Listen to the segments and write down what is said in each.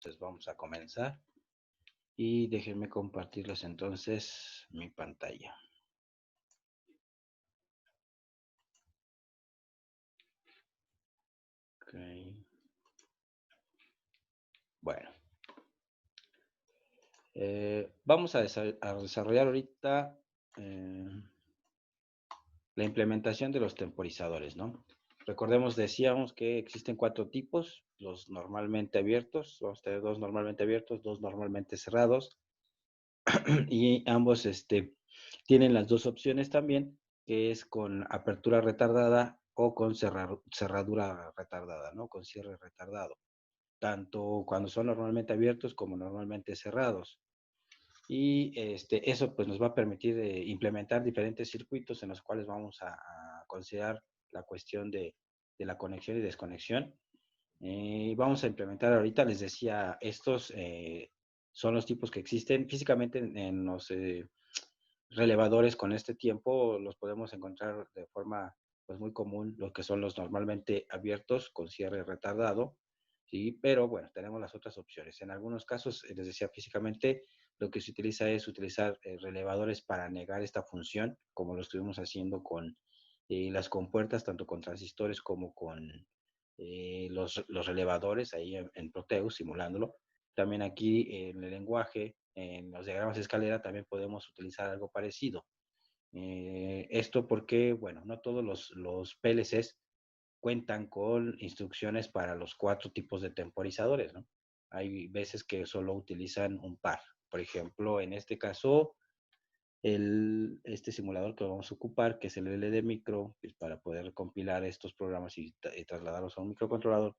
Entonces vamos a comenzar y déjenme compartirles entonces mi pantalla. Okay. Bueno, vamos a desarrollar ahorita la implementación de los temporizadores, ¿no? Recordemos, decíamos que existen 4 tipos: los normalmente abiertos, vamos a tener 2 normalmente abiertos, 2 normalmente cerrados, y ambos tienen las 2 opciones también, que es con apertura retardada o con cerradura retardada, ¿no? Con cierre retardado, tanto cuando son normalmente abiertos como normalmente cerrados. Y eso pues nos va a permitir implementar diferentes circuitos en los cuales vamos a considerar la cuestión de la conexión y desconexión. Vamos a implementar ahorita, les decía, estos son los tipos que existen físicamente en los relevadores. Con este tiempo los podemos encontrar de forma pues muy común, los que son los normalmente abiertos con cierre retardado, ¿sí? Pero bueno, tenemos las otras opciones. En algunos casos, les decía, físicamente lo que se utiliza es utilizar relevadores para negar esta función, como lo estuvimos haciendo con las compuertas, tanto con transistores como con los relevadores ahí en Proteus, simulándolo. También aquí en el lenguaje, en los diagramas de escalera, también podemos utilizar algo parecido. Esto porque, bueno, no todos los PLCs cuentan con instrucciones para los 4 tipos de temporizadores, ¿no? Hay veces que solo utilizan un par. Por ejemplo, en este caso, este simulador que vamos a ocupar, que es el LD Micro, pues para poder compilar estos programas y trasladarlos a un microcontrolador,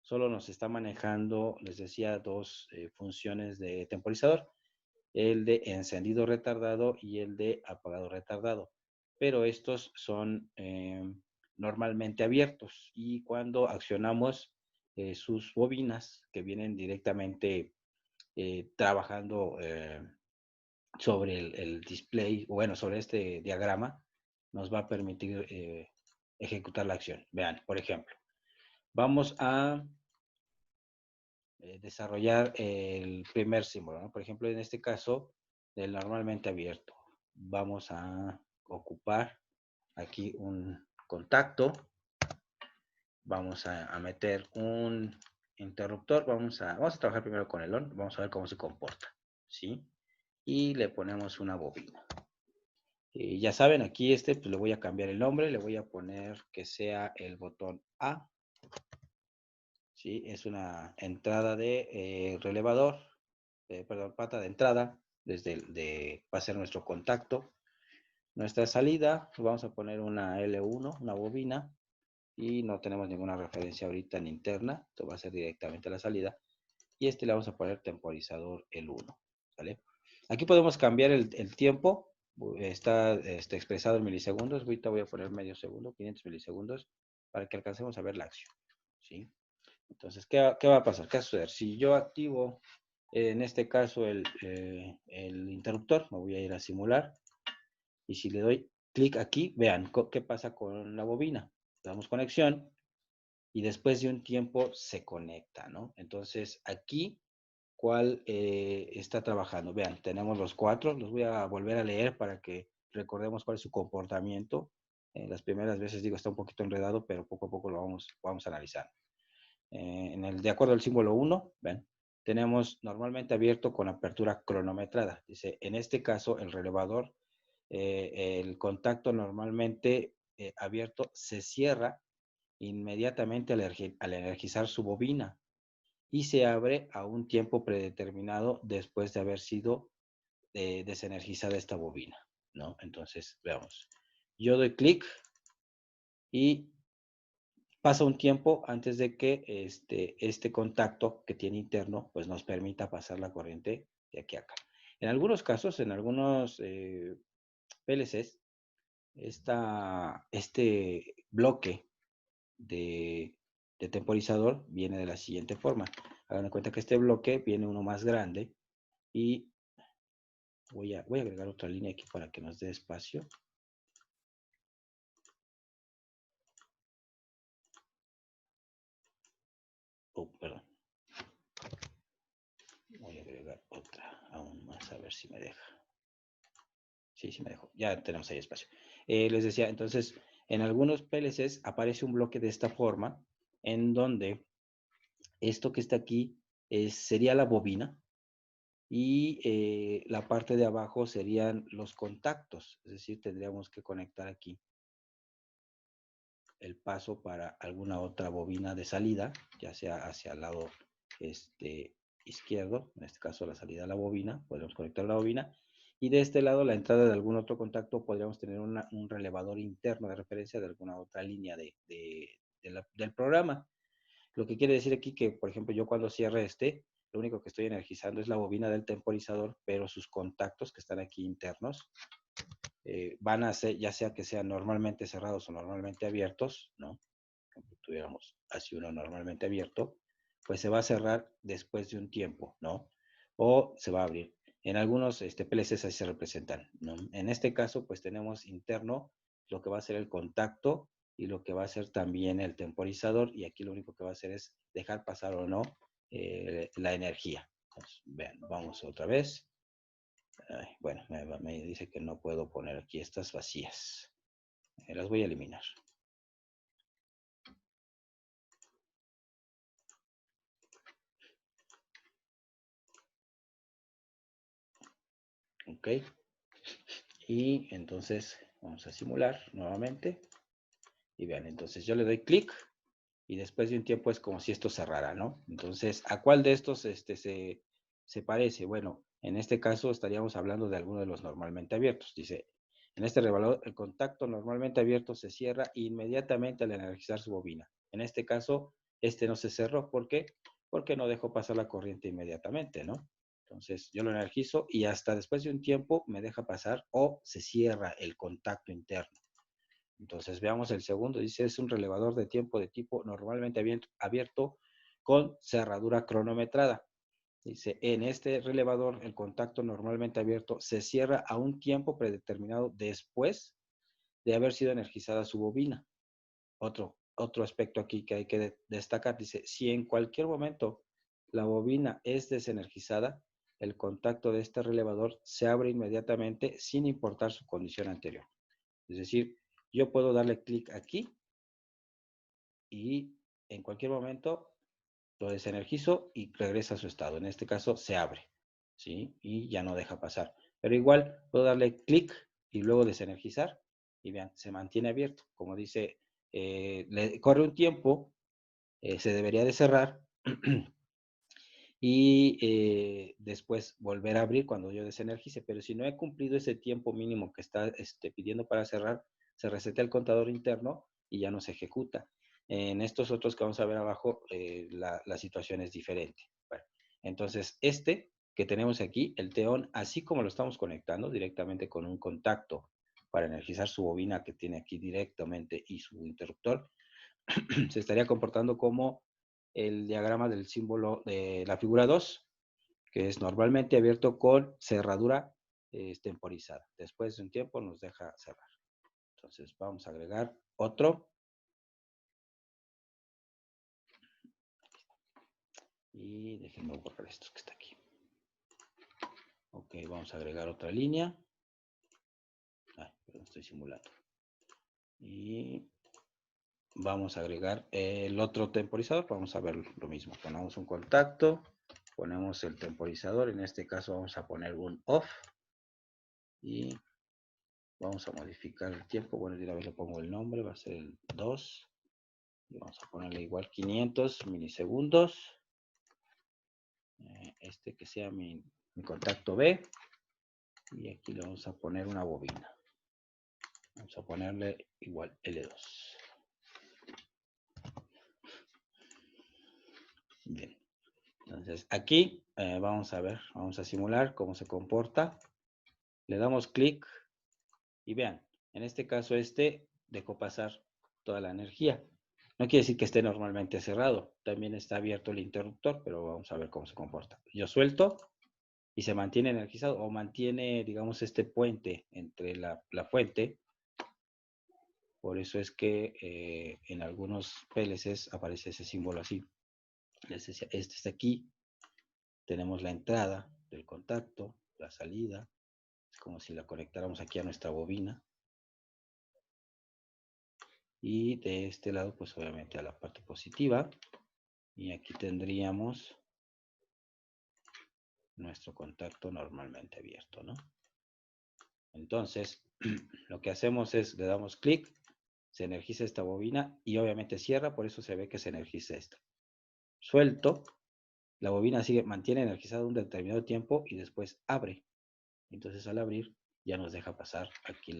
solo nos está manejando, les decía, 2 funciones de temporizador: el de encendido retardado y el de apagado retardado. Pero estos son normalmente abiertos, y cuando accionamos sus bobinas, que vienen directamente trabajando sobre el display, bueno, sobre este diagrama, nos va a permitir ejecutar la acción. Vean, por ejemplo, vamos a desarrollar el primer símbolo, ¿no? Por ejemplo, en este caso, del normalmente abierto. Vamos a ocupar aquí un contacto. Vamos a meter un interruptor. Vamos a trabajar primero con el on. Vamos a ver cómo se comporta, ¿sí? Y le ponemos una bobina. Ya saben, aquí pues le voy a cambiar el nombre. Le voy a poner que sea el botón A. ¿Sí? Es una entrada de relevador, perdón, pata de entrada, va a ser nuestro contacto. Nuestra salida, vamos a poner una L1, una bobina, y no tenemos ninguna referencia ahorita en interna, esto va a ser directamente la salida. Y le vamos a poner temporizador L1, ¿vale? Aquí podemos cambiar el tiempo, está expresado en milisegundos. Ahorita voy a poner medio segundo, 500 milisegundos, para que alcancemos a ver la acción, ¿sí? Entonces, ¿qué va a pasar? ¿Qué va a suceder? Si yo activo, en este caso, el interruptor, me voy a ir a simular, y si le doy clic aquí, vean qué pasa con la bobina. Le damos conexión, y después de un tiempo se conecta, ¿no? Entonces, aquí, ¿cuál está trabajando? Vean, tenemos los 4, los voy a volver a leer para que recordemos cuál es su comportamiento. Las primeras veces, digo, está un poquito enredado, pero poco a poco lo vamos a analizar. De acuerdo al símbolo 1, ven, tenemos normalmente abierto con apertura cronometrada. Dice, en este caso, el relevador, el contacto normalmente abierto se cierra inmediatamente al energizar su bobina, y se abre a un tiempo predeterminado después de haber sido desenergizada esta bobina, ¿no? Entonces, veamos. Yo doy clic y pasa un tiempo antes de que este contacto que tiene interno pues nos permita pasar la corriente de aquí a acá. En algunos casos, en algunos PLCs, este bloque de temporizador viene de la siguiente forma. Hagan en cuenta que este bloque viene uno más grande, y voy a agregar otra línea aquí para que nos dé espacio. Oh, perdón. simular otra aún más, a ver si me deja. Sí, sí me dejó. Ya tenemos ahí espacio. Les decía, entonces, en algunos PLCs aparece un bloque de esta forma, en donde esto que está aquí sería la bobina y la parte de abajo serían los contactos. Es decir, tendríamos que conectar aquí el paso para alguna otra bobina de salida, ya sea hacia el lado izquierdo, en este caso la salida de la bobina, podemos conectar la bobina, y de este lado la entrada de algún otro contacto, podríamos tener un relevador interno de referencia de alguna otra línea del programa. Lo que quiere decir aquí que, por ejemplo, yo cuando cierre lo único que estoy energizando es la bobina del temporizador, pero sus contactos que están aquí internos van a ser, ya sea que sean normalmente cerrados o normalmente abiertos, ¿no? Tuviéramos así uno normalmente abierto, pues se va a cerrar después de un tiempo, ¿no? O se va a abrir. En algunos PLCs así se representan, ¿no? En este caso, pues tenemos interno lo que va a ser el contacto y lo que va a ser también el temporizador, y aquí lo único que va a hacer es dejar pasar o no la energía. Entonces, vean, vamos otra vez. Ay, bueno, me dice que no puedo poner aquí estas vacías. Las voy a eliminar. Ok. Y entonces vamos a simular nuevamente. Y vean, entonces yo le doy clic y después de un tiempo es como si esto cerrara, ¿no? Entonces, ¿a cuál de estos se parece? Bueno, en este caso estaríamos hablando de alguno de los normalmente abiertos. Dice, en este relevador el contacto normalmente abierto se cierra inmediatamente al energizar su bobina. En este caso, no se cerró. ¿Por qué? Porque no dejó pasar la corriente inmediatamente, ¿no? Entonces, yo lo energizo y hasta después de un tiempo me deja pasar o se cierra el contacto interno. Entonces veamos el segundo, dice es un relevador de tiempo de tipo normalmente abierto con cerradura cronometrada. Dice, en este relevador el contacto normalmente abierto se cierra a un tiempo predeterminado después de haber sido energizada su bobina. Otro aspecto aquí que hay que destacar, dice, si en cualquier momento la bobina es desenergizada, el contacto de este relevador se abre inmediatamente sin importar su condición anterior. Es decir, yo puedo darle clic aquí y en cualquier momento lo desenergizo y regresa a su estado. En este caso se abre, ¿sí? Y ya no deja pasar. Pero igual puedo darle clic y luego desenergizar y vean, se mantiene abierto. Como dice, le corre un tiempo, se debería de cerrar y después volver a abrir cuando yo desenergice. Pero si no he cumplido ese tiempo mínimo que está pidiendo para cerrar, se reseta el contador interno y ya no se ejecuta. En estos otros que vamos a ver abajo, la situación es diferente. Bueno, entonces, que tenemos aquí, el TEON, así como lo estamos conectando directamente con un contacto para energizar su bobina que tiene aquí directamente y su interruptor, se estaría comportando como el diagrama del símbolo de la figura 2, que es normalmente abierto con cerradura temporizada. Después de un tiempo nos deja cerrar. Entonces vamos a agregar otro. Y déjenme borrar esto que está aquí. Ok, vamos a agregar otra línea. Ay, perdón, estoy simulando. Y vamos a agregar el otro temporizador. Vamos a ver lo mismo. Ponemos un contacto, ponemos el temporizador. En este caso vamos a poner un off. Y vamos a modificar el tiempo. Bueno, de una vez le pongo el nombre. Va a ser el 2. Y vamos a ponerle igual 500 milisegundos. Que sea mi contacto B. Y aquí le vamos a poner una bobina. Vamos a ponerle igual L2. Bien. Entonces aquí vamos a ver, vamos a simular cómo se comporta. Le damos clic y vean, en este caso dejó pasar toda la energía. No quiere decir que esté normalmente cerrado, también está abierto el interruptor, pero vamos a ver cómo se comporta. Yo suelto y se mantiene energizado o mantiene, digamos, este puente entre la fuente. Por eso es que en algunos PLCs aparece ese símbolo así. Este está aquí, tenemos la entrada del contacto, la salida. Es como si la conectáramos aquí a nuestra bobina. Y de este lado, pues obviamente a la parte positiva. Y aquí tendríamos nuestro contacto normalmente abierto, ¿no? Entonces, lo que hacemos es, le damos clic, se energiza esta bobina y obviamente cierra, por eso se ve que se energiza esta. Suelto, la bobina mantiene energizada un determinado tiempo y después abre. Entonces al abrir ya nos deja pasar aquí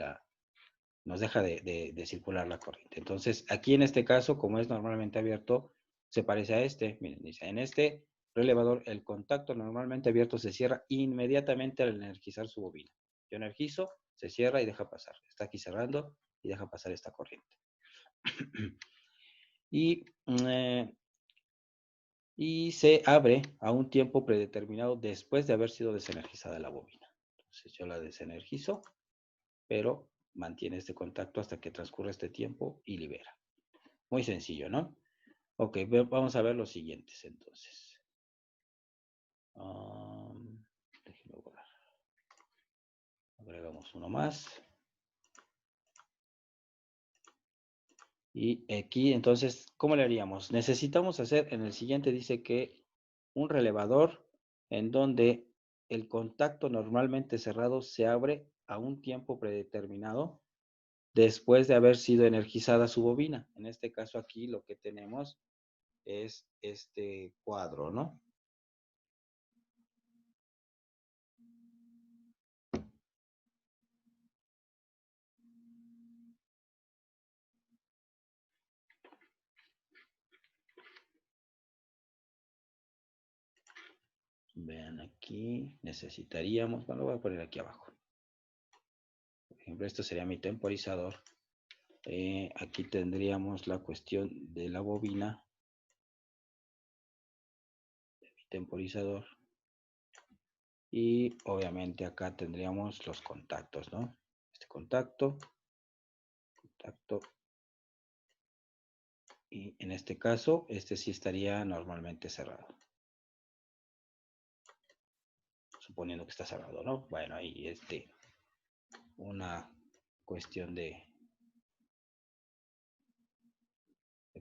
nos deja de circular la corriente. Entonces aquí en este caso, como es normalmente abierto, se parece a este. Miren, dice, en este relevador el contacto normalmente abierto se cierra inmediatamente al energizar su bobina. Yo energizo, se cierra y deja pasar. Está aquí cerrando y deja pasar esta corriente. Y se abre a un tiempo predeterminado después de haber sido desenergizada la bobina. Entonces yo la desenergizo, pero mantiene este contacto hasta que transcurre este tiempo y libera. Muy sencillo, ¿no? Ok, vamos a ver los siguientes entonces. Déjenme borrar. Agregamos uno más. Y aquí entonces, ¿cómo le haríamos? Necesitamos hacer, en el siguiente dice que un relevador en donde el contacto normalmente cerrado se abre a un tiempo predeterminado después de haber sido energizada su bobina. En este caso aquí lo que tenemos es este cuadro, ¿no? Vean aquí, necesitaríamos, bueno, lo voy a poner aquí abajo. Por ejemplo, esto sería mi temporizador. Aquí tendríamos la cuestión de la bobina, de mi temporizador. Y obviamente acá tendríamos los contactos, ¿no? Este contacto, contacto. Y en este caso, este sí estaría normalmente cerrado. Suponiendo que está cerrado, ¿no? Bueno, ahí es una cuestión de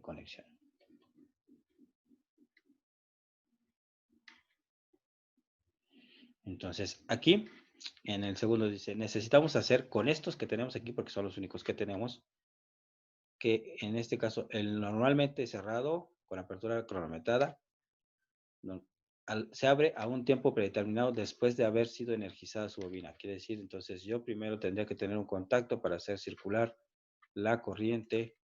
conexión. Entonces, aquí, en el segundo dice, necesitamos hacer con estos que tenemos aquí, porque son los únicos que tenemos, que en este caso, el normalmente cerrado, con apertura cronometrada, se abre a un tiempo predeterminado después de haber sido energizada su bobina. Quiere decir, entonces, yo primero tendría que tener un contacto para hacer circular la corriente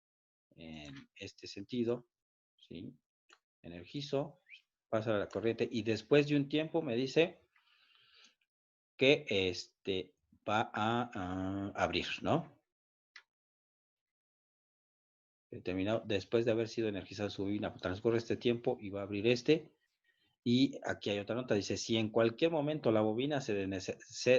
en este sentido, ¿sí? Energizo, pasa la corriente y después de un tiempo me dice que va a abrir, ¿no? Determinado, después de haber sido energizado su bobina, transcurre este tiempo y va a abrir este. Y aquí hay otra nota, dice, si en cualquier momento la bobina se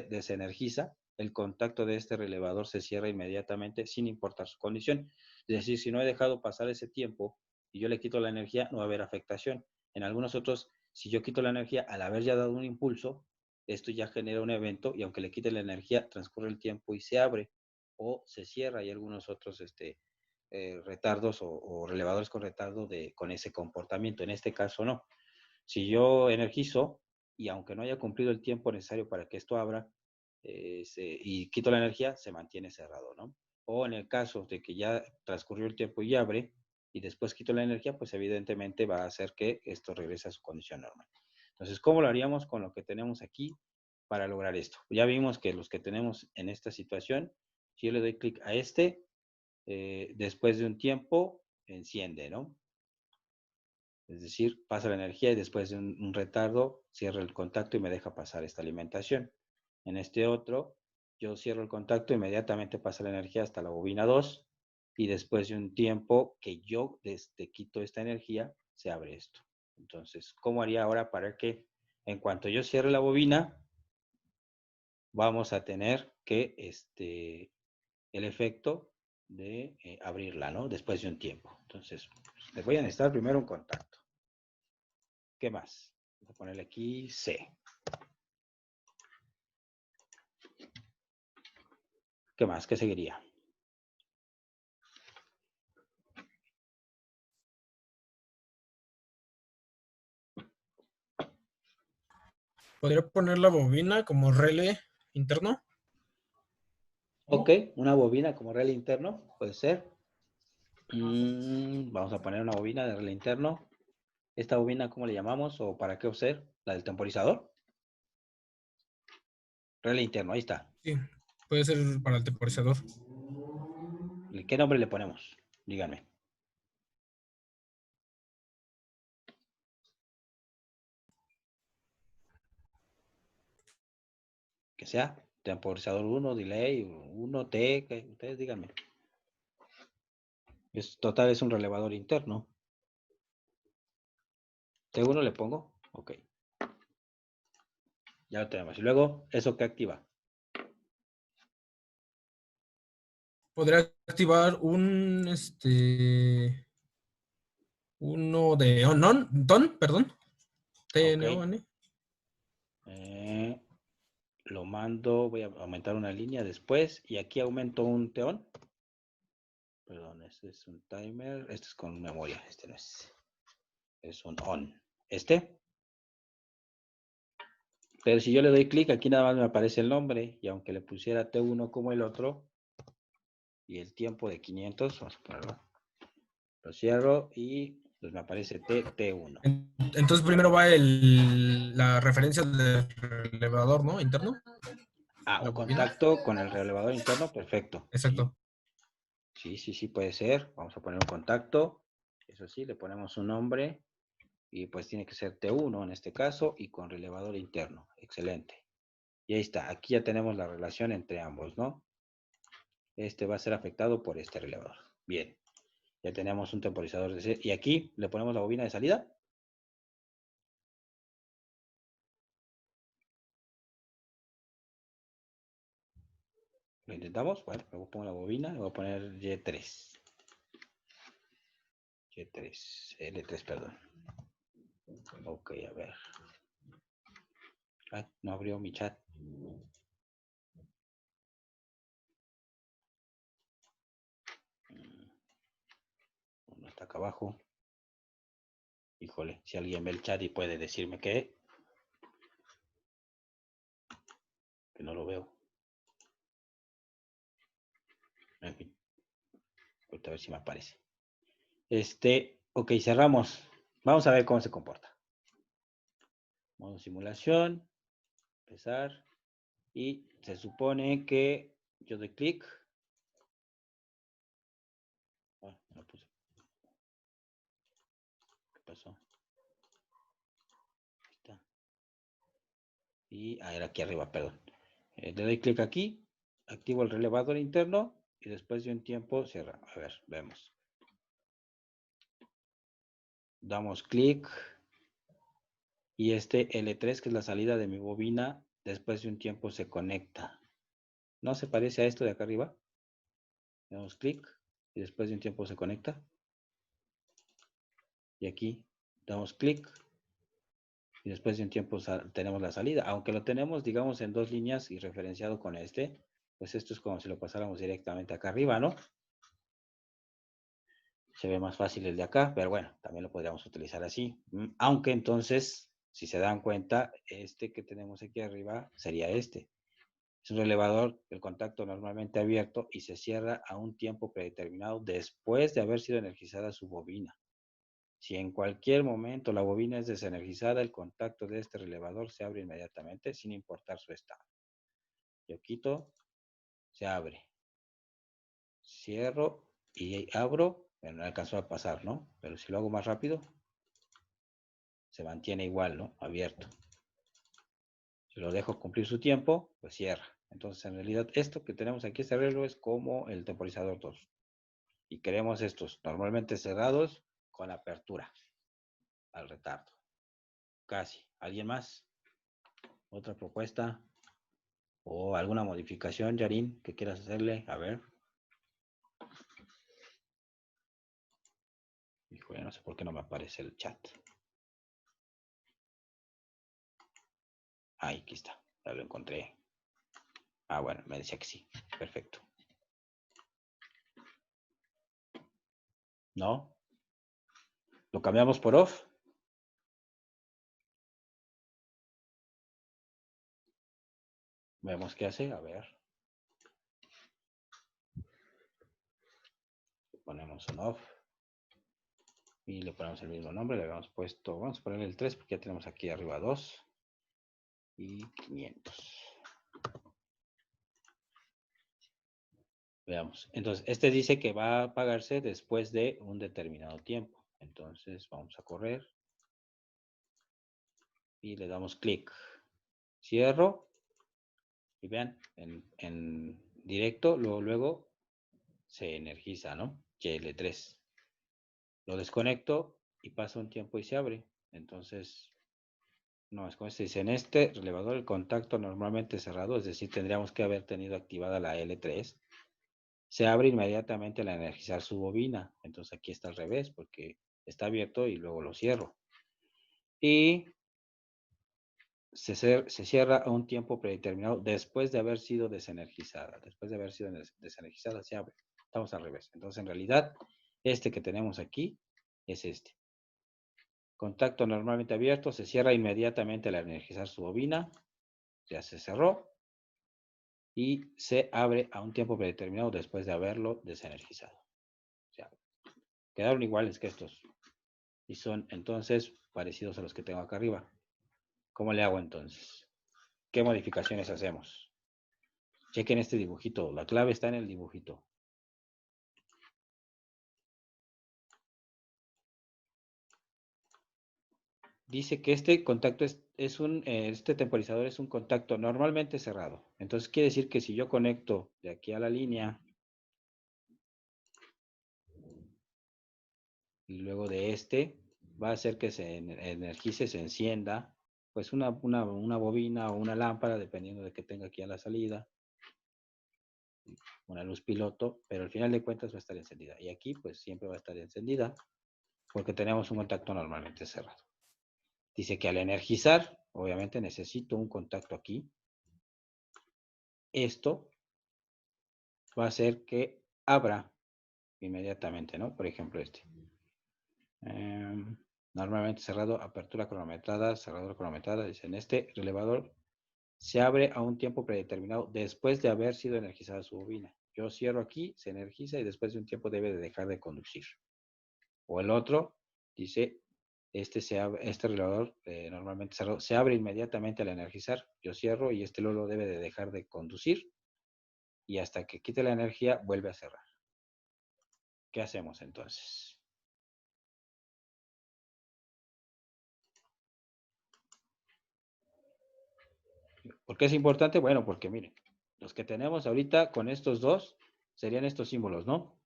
desenergiza, el contacto de este relevador se cierra inmediatamente sin importar su condición. Es decir, si no he dejado pasar ese tiempo y yo le quito la energía, no va a haber afectación. En algunos otros, si yo quito la energía, al haber ya dado un impulso, esto ya genera un evento y aunque le quite la energía, transcurre el tiempo y se abre o se cierra. Hay algunos otros retardos o relevadores con retardo con ese comportamiento. En este caso no. Si yo energizo y aunque no haya cumplido el tiempo necesario para que esto abra y quito la energía, se mantiene cerrado, ¿no? O en el caso de que ya transcurrió el tiempo y abre y después quito la energía, pues evidentemente va a hacer que esto regrese a su condición normal. Entonces, ¿cómo lo haríamos con lo que tenemos aquí para lograr esto? Ya vimos que los que tenemos en esta situación, si yo le doy clic a después de un tiempo, enciende, ¿no? Es decir, pasa la energía y después de un retardo cierra el contacto y me deja pasar esta alimentación. En este otro, yo cierro el contacto, inmediatamente pasa la energía hasta la bobina 2 y después de un tiempo que yo quito esta energía, se abre esto. Entonces, ¿cómo haría ahora para que en cuanto yo cierre la bobina, vamos a tener que el efecto de abrirla, ¿no? Después de un tiempo. Entonces, les voy a necesitar primero un contacto. ¿Qué más? Voy a ponerle aquí C. ¿Qué más? ¿Qué seguiría? ¿Podría poner la bobina como relé interno? Ok, una bobina como relé interno, puede ser. Vamos a poner una bobina de relé interno. ¿Esta bobina cómo le llamamos o para qué ser? ¿La del temporizador? Relé interno, ahí está. Sí, puede ser para el temporizador. ¿Qué nombre le ponemos? Díganme. Que sea temporizador 1, delay 1, T, que ustedes díganme. Total, es un relevador interno. T1 le pongo. Ok. Ya lo tenemos. Y luego, ¿eso qué activa? Podría activar uno de ton, perdón. Ok. TNON. Eh, lo mando, voy a aumentar una línea después y aquí aumento un teón. Perdón, este es un timer. Este es con memoria. Este no es. Es un on. Este. Pero si yo le doy clic, aquí nada más me aparece el nombre. Y aunque le pusiera T1 como el otro, y el tiempo de 500, vamos a ponerlo. Lo cierro y pues me aparece T1. Entonces primero va la referencia del relevador, ¿no? Interno. Ah, La un bobina. contacto con el relevador interno, perfecto. Sí, Exacto. sí, sí, sí puede ser. Vamos a poner un contacto. Eso sí, le ponemos un nombre y pues tiene que ser T1 en este caso y con relevador interno. Excelente. Y ahí está. Aquí ya tenemos la relación entre ambos, ¿no? Este va a ser afectado por este relevador. Bien. Ya tenemos un temporizador de C. Y aquí le ponemos la bobina de salida. Lo intentamos. Bueno, luego pongo la bobina. Le voy a poner Y3. Y3. L3, perdón. Ok, a ver. Ay, no abrió mi chat. Uno está acá abajo. Híjole, si alguien ve el chat y puede decirme que no lo veo. En fin, ahorita a ver si me aparece. Ok, cerramos. Vamos a ver cómo se comporta. Modo simulación, empezar. Y se supone que yo doy clic. Ah, no lo puse. ¿Qué pasó? Ahí está. Y era aquí arriba, perdón. Le doy clic aquí, activo el relevador interno y después de un tiempo cierra. A ver, vemos. Damos clic y este L3, que es la salida de mi bobina, después de un tiempo se conecta. ¿No se parece a esto de acá arriba? Damos clic y después de un tiempo se conecta. Y aquí damos clic y después de un tiempo tenemos la salida. Aunque lo tenemos, digamos, en dos líneas y referenciado con este, pues esto es como si lo pasáramos directamente acá arriba, ¿no? Se ve más fácil el de acá, pero bueno, también lo podríamos utilizar así. Aunque entonces, si se dan cuenta, este que tenemos aquí arriba sería este. Es un relevador, el contacto normalmente abierto y se cierra a un tiempo predeterminado después de haber sido energizada su bobina. Si en cualquier momento la bobina es desenergizada, el contacto de este relevador se abre inmediatamente sin importar su estado. Yo quito, se abre. Cierro y abro. Bueno, no alcanzó a pasar, ¿no? Pero si lo hago más rápido, se mantiene igual, ¿no? Abierto. Si lo dejo cumplir su tiempo, pues cierra. Entonces, en realidad, esto que tenemos aquí, este reloj es como el temporizador 2. Y queremos estos normalmente cerrados con apertura al retardo. Casi. ¿Alguien más? ¿Otra propuesta? ¿O alguna modificación, Yarin, que quieras hacerle? A ver. Hijo, ya no sé por qué no me aparece el chat. Ahí, aquí está. Ya lo encontré. Ah, bueno, me decía que sí. Perfecto. ¿No? ¿Lo cambiamos por off? Vemos qué hace. A ver. Ponemos un off. Y le ponemos el mismo nombre. Le habíamos puesto, vamos a ponerle el 3 porque ya tenemos aquí arriba 2 y 500. Veamos. Entonces, este dice que va a pagarse después de un determinado tiempo. Entonces, vamos a correr. Y le damos clic. Cierro. Y vean, en directo, luego se energiza, ¿no? YL3. Lo desconecto y pasa un tiempo y se abre. Entonces, no, es como se dice, en este relevador el contacto normalmente cerrado, es decir, tendríamos que haber tenido activada la L3. Se abre inmediatamente al energizar su bobina. Entonces aquí está al revés, porque está abierto y luego lo cierro. Y se cierra a un tiempo predeterminado después de haber sido desenergizada. Después de haber sido desenergizada se abre. Estamos al revés. Entonces, en realidad, este que tenemos aquí es este. Contacto normalmente abierto, se cierra inmediatamente al energizar su bobina. Ya se cerró. Y se abre a un tiempo predeterminado después de haberlo desenergizado. O sea, quedaron iguales que estos. Y son entonces parecidos a los que tengo acá arriba. ¿Cómo le hago entonces? ¿Qué modificaciones hacemos? Chequen este dibujito. La clave está en el dibujito. Dice que este contacto este temporizador es un contacto normalmente cerrado. Entonces quiere decir que si yo conecto de aquí a la línea y luego de este, va a hacer que se energice, se encienda, pues una bobina o una lámpara, dependiendo de que tenga aquí a la salida, una luz piloto, pero al final de cuentas va a estar encendida. Y aquí pues siempre va a estar encendida porque tenemos un contacto normalmente cerrado. Dice que al energizar, obviamente necesito un contacto aquí. Esto va a hacer que abra inmediatamente, ¿no? Por ejemplo, este. Normalmente cerrado, apertura cronometrada, cerradura cronometrada. Dice, en este relevador se abre a un tiempo predeterminado después de haber sido energizada su bobina. Yo cierro aquí, se energiza y después de un tiempo debe de dejar de conducir. O el otro, dice, este relevador normalmente cerrado, se abre inmediatamente al energizar. Yo cierro y este luego debe de dejar de conducir y hasta que quite la energía vuelve a cerrar. ¿Qué hacemos entonces? ¿Por qué es importante? Bueno, porque miren, los que tenemos ahorita con estos dos serían estos símbolos, ¿no?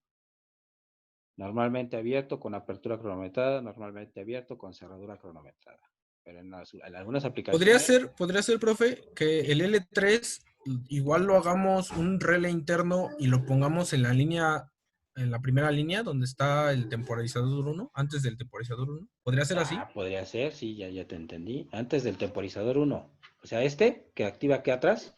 Normalmente abierto con apertura cronometrada, normalmente abierto con cerradura cronometrada. Pero en algunas aplicaciones... Podría ser, profe, que el L3 igual lo hagamos un relé interno y lo pongamos en la línea, en la primera línea donde está el temporizador 1, antes del temporizador 1. ¿Podría ser así? podría ser, sí, ya te entendí. Antes del temporizador 1. O sea, este que activa aquí atrás.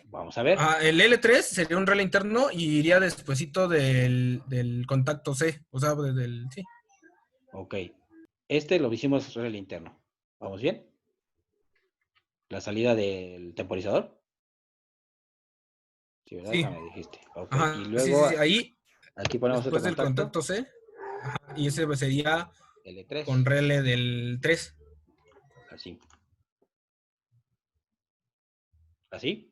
Vamos a ver. El L3 sería un relé interno y iría despuesito del contacto C, o sea, sí. Ok. Este lo hicimos relé interno. ¿Vamos bien? La salida del temporizador. Sí, ¿verdad? Sí, Esa me dijiste. Ok. Y ajá, luego sí, ahí, aquí ponemos otro después del contacto. contacto C, ajá, y ese sería con L3. relé del 3. Así. ¿Así?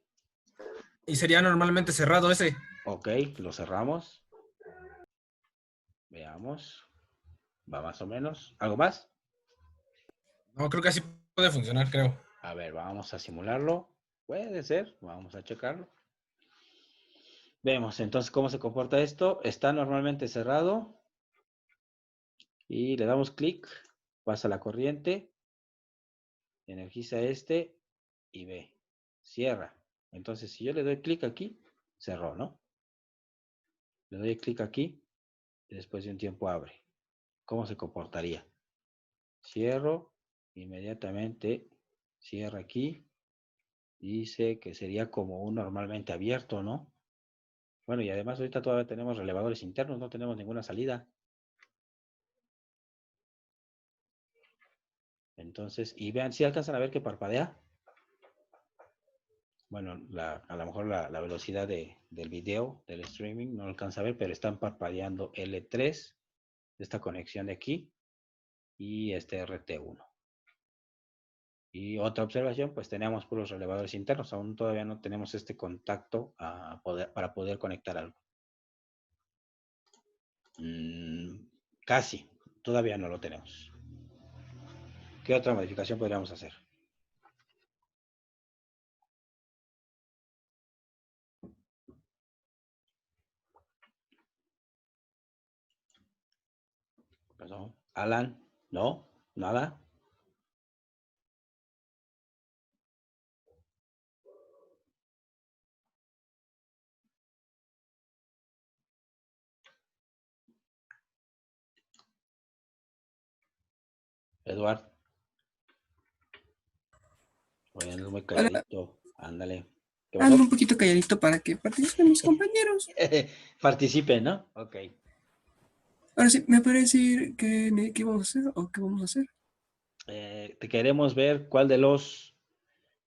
Y sería normalmente cerrado ese. Ok, lo cerramos. Veamos. Va más o menos. ¿Algo más? No, creo que así puede funcionar, creo. A ver, vamos a simularlo. Puede ser. Vamos a checarlo. Vemos entonces cómo se comporta esto. Está normalmente cerrado. Y le damos clic. Pasa la corriente. Energiza este. Y ve. Cierra. Entonces, si yo le doy clic aquí, cerró, ¿no? Le doy clic aquí. Y después de un tiempo abre. ¿Cómo se comportaría? Cierro. Inmediatamente. Cierra aquí. Dice que sería como un normalmente abierto, ¿no? Bueno, y además ahorita todavía tenemos relevadores internos, no tenemos ninguna salida. Entonces, y vean, si alcanzan a ver que parpadea. Bueno, a lo mejor la velocidad del video, del streaming, no alcanza a ver, pero están parpadeando L3, esta conexión de aquí, y este RT1. Y otra observación, pues tenemos puros relevadores internos, aún todavía no tenemos este contacto para poder conectar algo. Casi, todavía no lo tenemos. ¿Qué otra modificación podríamos hacer? Perdón. Alan, ¿no? ¿Nada? Eduard, bueno, muy Hola, calladito. Ándale. ¿Qué ando pasó? un poquito calladito para que participen mis compañeros. Participe, ¿no? Ok. Ahora sí, ¿me puede decir qué vamos a hacer o qué vamos a hacer? Te queremos ver cuál de los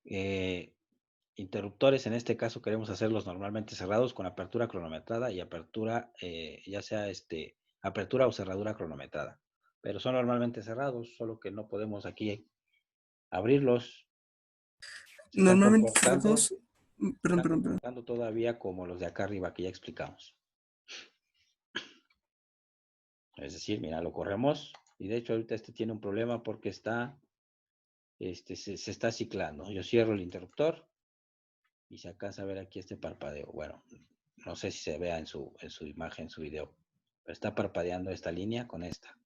eh, interruptores, en este caso queremos hacerlos normalmente cerrados con apertura cronometrada y apertura, ya sea apertura o cerradura cronometrada. Pero son normalmente cerrados, solo que no podemos aquí abrirlos. Se están Normalmente comportando, cerrados, se están perdón. comportando todavía como los de acá arriba que ya explicamos. Es decir, mira, lo corremos y de hecho ahorita tiene un problema porque se está ciclando. Yo cierro el interruptor y se alcanza a ver aquí este parpadeo. Bueno, no sé si se vea en su imagen, en su video, pero está parpadeando esta línea con esta.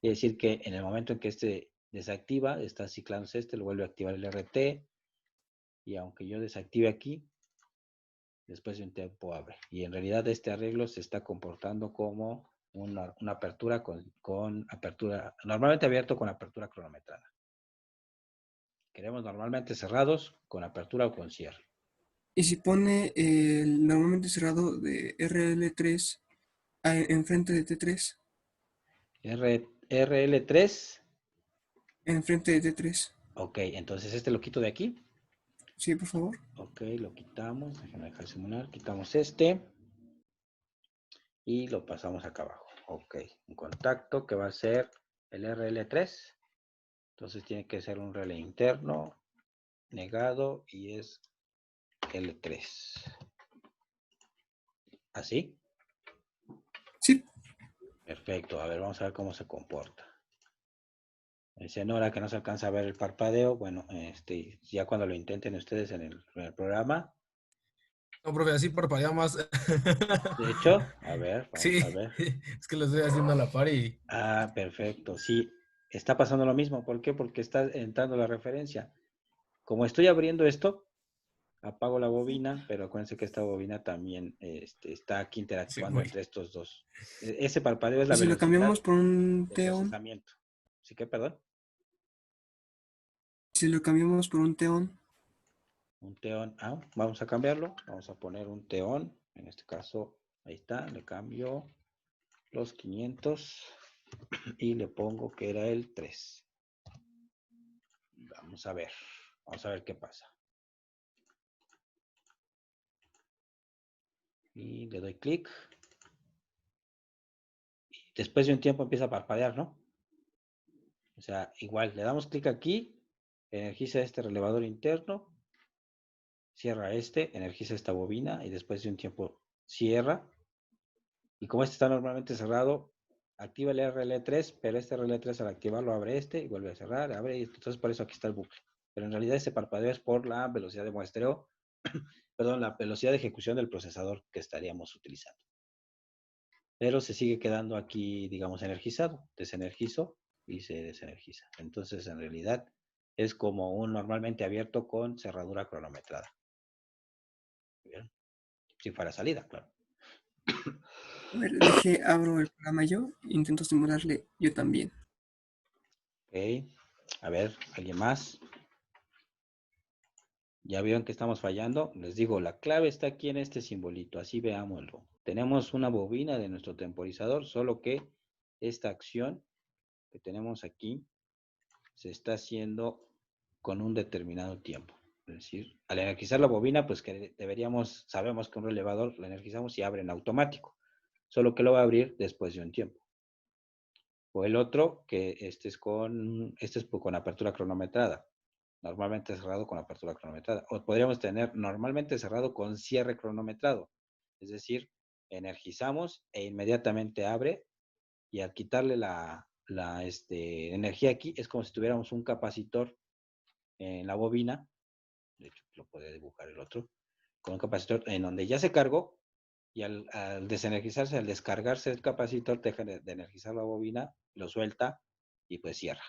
Quiere decir que en el momento en que este desactiva, está ciclándose lo vuelve a activar el RT y aunque yo desactive aquí, después de un tiempo abre. Y en realidad este arreglo se está comportando como una apertura con apertura, normalmente abierto con apertura cronometrada. Queremos normalmente cerrados con apertura o con cierre. Y si pone el normalmente cerrado de RL3 enfrente de T3, RL3, enfrente de T3. ok, entonces lo quito de aquí. Sí, por favor. Ok, lo quitamos, déjenme dejar simular, quitamos y lo pasamos acá abajo. Ok, un contacto que va a ser el RL3. Entonces tiene que ser un relé interno, negado y es L3. ¿Así? Sí, Perfecto. A ver, vamos a ver cómo se comporta. Dice Nora que no se alcanza a ver el parpadeo. Bueno, ya cuando lo intenten ustedes en el programa. No, profe, así parpadea más. De hecho, a ver, vamos Sí, a ver. es que lo estoy haciendo a la par y... Ah, perfecto. Sí, está pasando lo mismo. ¿Por qué? Porque está entrando la referencia. Como estoy abriendo esto, apago la bobina, pero acuérdense que esta bobina también está aquí Sí, interactuando güey. entre estos dos. Ese parpadeo es y la si lo velocidad cambiamos por un de teón, procesamiento. ¿Sí que, perdón? si lo cambiamos por un teón, Un teón. Ah, vamos a cambiarlo. Vamos a poner un teón. En este caso, ahí está. Le cambio los 500 y le pongo que era el 3. Vamos a ver. Vamos a ver qué pasa. Y le doy clic. Después de un tiempo empieza a parpadear, ¿no? O sea, igual, le damos clic aquí, energiza este relevador interno, cierra energiza esta bobina y después de un tiempo cierra. Y como este está normalmente cerrado, activa el RL3, pero este RL3 al activarlo abre y vuelve a cerrar, abre, y entonces por eso aquí está el bucle. Pero en realidad ese parpadeo es por la velocidad de muestreo, perdón, la velocidad de ejecución del procesador que estaríamos utilizando. Pero se sigue quedando aquí, digamos, energizado. Desenergizo y se desenergiza. Entonces, en realidad, es como un normalmente abierto con cerradura cronometrada. ¿Bien? Si fuera salida, claro. a ver, abro el programa yo, intento simularle yo también. Ok. A ver, ¿alguien más? ¿Ya vieron que estamos fallando? Les digo, la clave está aquí en este simbolito, así veámoslo. Tenemos una bobina de nuestro temporizador, solo que esta acción que tenemos aquí se está haciendo con un determinado tiempo. Es decir, al energizar la bobina, pues que sabemos que un relevador lo energizamos y abre en automático, solo que lo va a abrir después de un tiempo. O el otro, que este es con apertura cronometrada. Normalmente cerrado con apertura cronometrada. O podríamos tener normalmente cerrado con cierre cronometrado. Es decir, energizamos e inmediatamente abre, y al quitarle la energía aquí, es como si tuviéramos un capacitor en la bobina. De hecho, lo puede dibujar el otro. Con un capacitor en donde ya se cargó, y al desenergizarse, al descargarse el capacitor, deja de energizar la bobina, lo suelta y pues cierra.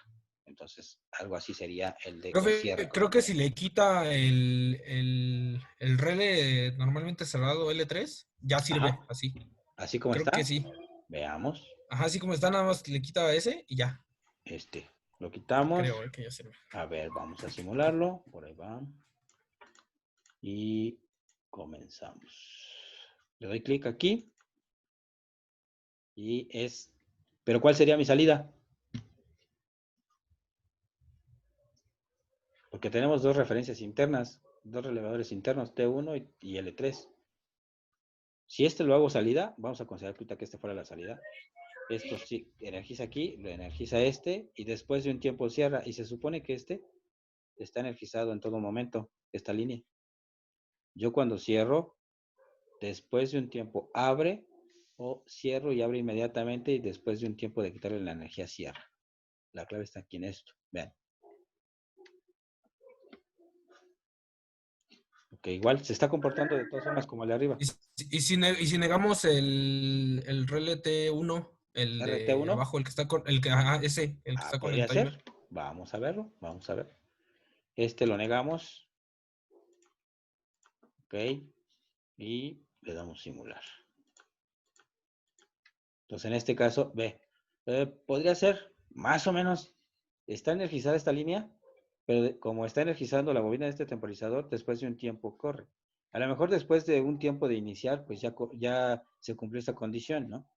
Entonces, algo así sería el de con cierre Profe, creo que si cronometrado. le quita el relé normalmente cerrado L3, ya Ajá, sirve así. así como Creo que está, sí. veamos. Ajá, así como está, nada más le quita ese y ya. Lo quitamos. Creo que ya sirve. A ver, vamos a simularlo. Por ahí va. Y comenzamos. Le doy clic aquí. Y es... ¿Pero cuál sería mi salida? Porque tenemos dos referencias internas, dos relevadores internos, T1 y L3. Si este lo hago salida, vamos a considerar ahorita que este fuera la salida. Esto sí, energiza aquí, lo energiza este, y después de un tiempo cierra. Y se supone que este está energizado en todo momento, esta línea. Yo cuando cierro, después de un tiempo abre, o cierro y abre inmediatamente, y después de un tiempo de quitarle la energía cierra. La clave está aquí en esto. Vean. Ok, igual se está comportando de todas formas como el de arriba. Y si negamos el relé T1, el de RT1. abajo, el que está con, el que, ajá, ese, el que está con el Podría timer. ser. Vamos a verlo. Vamos a ver. Este lo negamos. Ok. Y le damos simular. Entonces, en este caso, ve. Podría ser más o menos. Está energizada esta línea, pero como está energizando la bobina de este temporizador, después de un tiempo corre. A lo mejor después de un tiempo de iniciar, pues ya se cumplió esta condición, ¿no?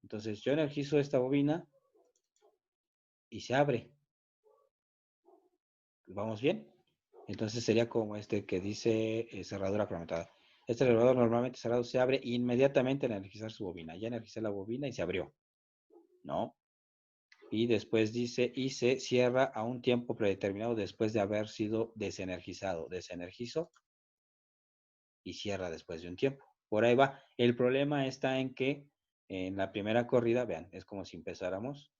Entonces yo energizo esta bobina y se abre. ¿Vamos bien? Entonces sería como este que dice cerradura cronometrada. Este elevador normalmente cerrado se abre inmediatamente al energizar su bobina. Ya energicé la bobina y se abrió, ¿no? Y después dice, y se cierra a un tiempo predeterminado después de haber sido desenergizado. Desenergizo y cierra después de un tiempo. Por ahí va. El problema está en que en la primera corrida, vean, es como si empezáramos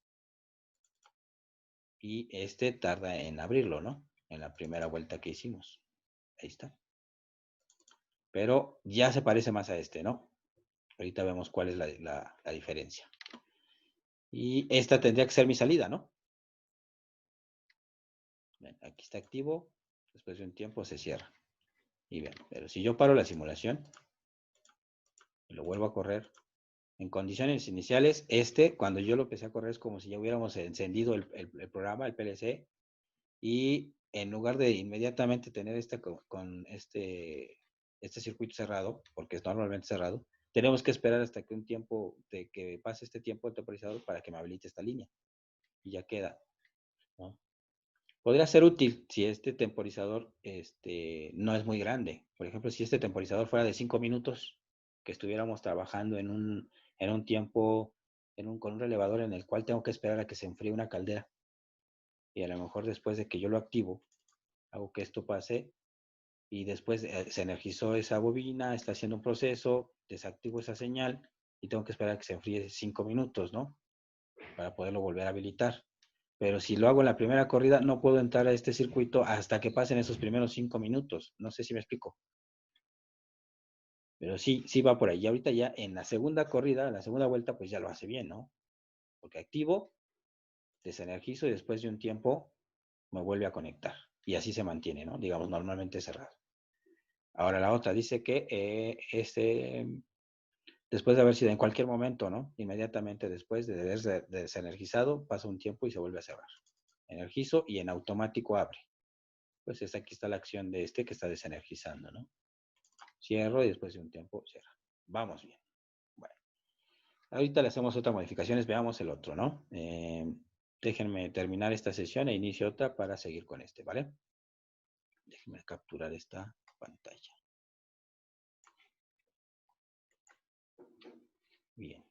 y este tarda en abrirlo, ¿no? En la primera vuelta que hicimos. Ahí está. Pero ya se parece más a este, ¿no? Ahorita vemos cuál es la diferencia. Y esta tendría que ser mi salida, ¿no? Bien, aquí está activo. Después de un tiempo se cierra. Y bien, pero si yo paro la simulación y lo vuelvo a correr, en condiciones iniciales, cuando yo lo empecé a correr, es como si ya hubiéramos encendido el programa, el PLC, y en lugar de inmediatamente tener este circuito cerrado, porque es normalmente cerrado, tenemos que esperar hasta que un tiempo, de que pase este tiempo el temporizador para que me habilite esta línea. Y ya queda, ¿no? Podría ser útil si este temporizador no es muy grande. Por ejemplo, si este temporizador fuera de 5 minutos, que estuviéramos trabajando en un tiempo, con un relevador en el cual tengo que esperar a que se enfríe una caldera. Y a lo mejor después de que yo lo activo, hago que esto pase y después se energizó esa bobina, está haciendo un proceso, desactivo esa señal y tengo que esperar a que se enfríe 5 minutos, ¿no? Para poderlo volver a habilitar. Pero si lo hago en la primera corrida, no puedo entrar a este circuito hasta que pasen esos primeros 5 minutos. No sé si me explico. Pero sí, sí va por ahí. Y ahorita ya en la segunda corrida, en la segunda vuelta, pues ya lo hace bien, ¿no? Porque activo, desenergizo y después de un tiempo me vuelve a conectar. Y así se mantiene, ¿no? Digamos, normalmente cerrado. Ahora la otra dice que después de haber sido en cualquier momento, ¿no? Inmediatamente después de haber desenergizado, pasa un tiempo y se vuelve a cerrar. Energizo y en automático abre. pues aquí está la acción de este que está desenergizando, ¿no? Cierro y después de un tiempo cierro. Vamos bien. Bueno, ahorita le hacemos otras modificaciones, veamos el otro, ¿no? Déjenme terminar esta sesión e inicio otra para seguir con este, ¿vale? Déjenme capturar esta pantalla. Bien.